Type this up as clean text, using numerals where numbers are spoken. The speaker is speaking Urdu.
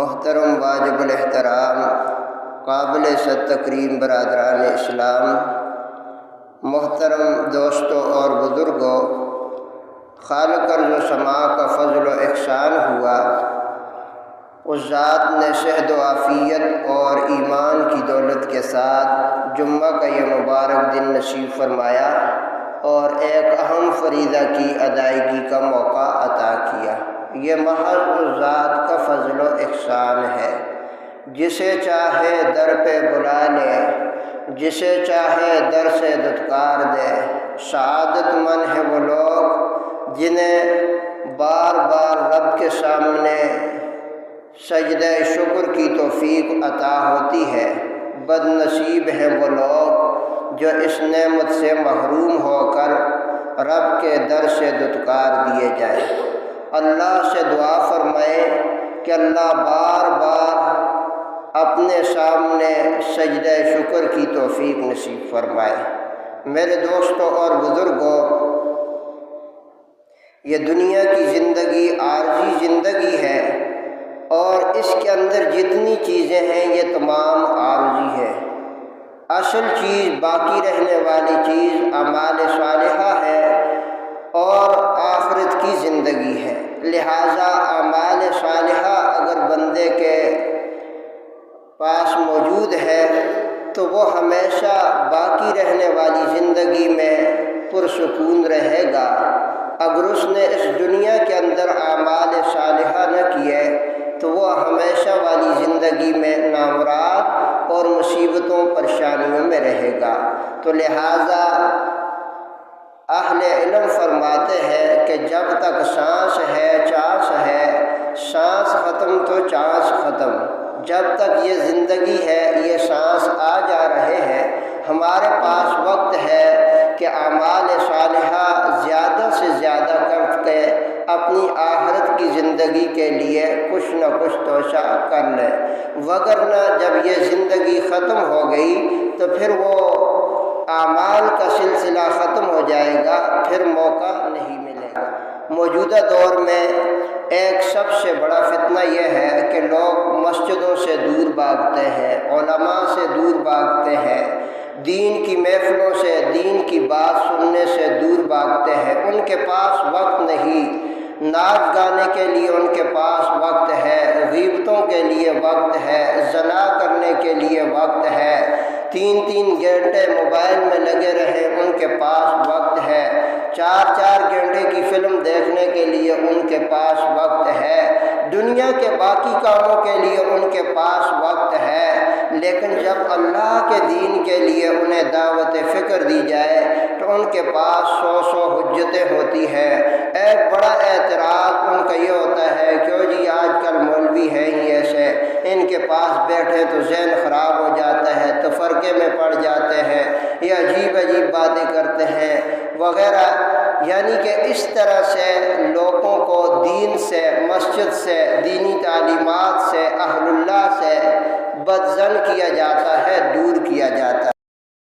محترم واجب الاحترام قابل تکریم برادران اسلام، محترم دوستوں اور بزرگوں، خالق ارض و سماع کا فضل و احسان ہوا، اس ذات نے صحت و عافیت اور ایمان کی دولت کے ساتھ جمعہ کا یہ مبارک دن نصیب فرمایا اور ایک اہم فریضہ کی ادائیگی کا موقع عطا کیا۔ یہ محض اس ذات کا فضل و احسان ہے، جسے چاہے در پہ بلا لے، جسے چاہے در سے دھتکار دے۔ سعادت مند ہیں وہ لوگ جنہیں بار بار رب کے سامنے سجدہ شکر کی توفیق عطا ہوتی ہے۔ بد نصیب ہیں وہ لوگ جو اس نعمت سے محروم ہو کر رب کے در سے دھتکار دیے جائیں۔ اللہ سے دعا فرمائیں کہ اللہ بار بار اپنے سامنے سجدہ شکر کی توفیق نصیب فرمائے۔ میرے دوستوں اور بزرگوں، یہ دنیا کی زندگی عارضی زندگی ہے اور اس کے اندر جتنی چیزیں ہیں یہ تمام عارضی ہے۔ اصل چیز، باقی رہنے والی چیز اعمال صالحہ ہے اور آخرت کی زندگی ہے۔ لہٰذا اعمال صالحہ اگر بندے کے پاس موجود ہے تو وہ ہمیشہ باقی رہنے والی زندگی میں پرسکون رہے گا۔ اگر اس نے اس دنیا کے اندر اعمال صالحہ نہ کیے تو وہ ہمیشہ والی زندگی میں نامراد اور مصیبتوں پریشانیوں میں رہے گا۔ تو لہٰذا اہل علم فرماتے ہیں کہ جب تک سانس ہے چانس ہے، سانس ختم تو چانس ختم۔ جب تک یہ زندگی ہے، یہ سانس آ جا رہے ہیں، ہمارے پاس وقت ہے کہ اعمال صالحہ زیادہ سے زیادہ کر کے اپنی آخرت کی زندگی کے لیے کچھ نہ کچھ توشہ کر لیں، وگرنہ جب یہ زندگی ختم ہو گئی تو پھر وہ اعمال کا سلسلہ ختم ہو جائے گا، پھر موقع نہیں ملے گا۔ موجودہ دور میں ایک سب سے بڑا فتنہ یہ ہے کہ لوگ مسجدوں سے دور بھاگتے ہیں، علماء سے دور بھاگتے ہیں، دین کی محفلوں سے، دین کی بات سننے سے دور بھاگتے ہیں۔ ان کے پاس وقت نہیں، ناچ گانے کے لیے ان کے پاس وقت ہے، غیبتوں کے لیے وقت ہے، زنا کرنے کے لیے وقت ہے، 3 گھنٹے موبائل میں لگے رہے ان کے پاس وقت ہے، 4 گھنٹے کی فلم دیکھنے کے لیے ان کے پاس وقت ہے، دنیا کے باقی کاموں کے لیے ان کے پاس وقت ہے۔ لیکن جب اللہ کے دین کے لیے انہیں دعوت فکر دی جائے تو ان کے پاس 100 حجتیں ہوتی ہیں۔ ایک بڑا اعتراض ان کا یہ ہوتا ہے کہ جی آج کل مولوی ہیں ہی ایسے، ان کے پاس بیٹھے تو ذہن خراب ہو جاتا ہے، تو فرقے میں پڑ جاتے ہیں، یہ عجیب باتیں کرتے ہیں وغیرہ۔ یعنی کہ اس طرح سے لوگوں کو دین سے، مسجد سے، دینی تعلیمات سے، اہل اللہ سے بدظن کیا جاتا ہے، دور کیا جاتا ہے۔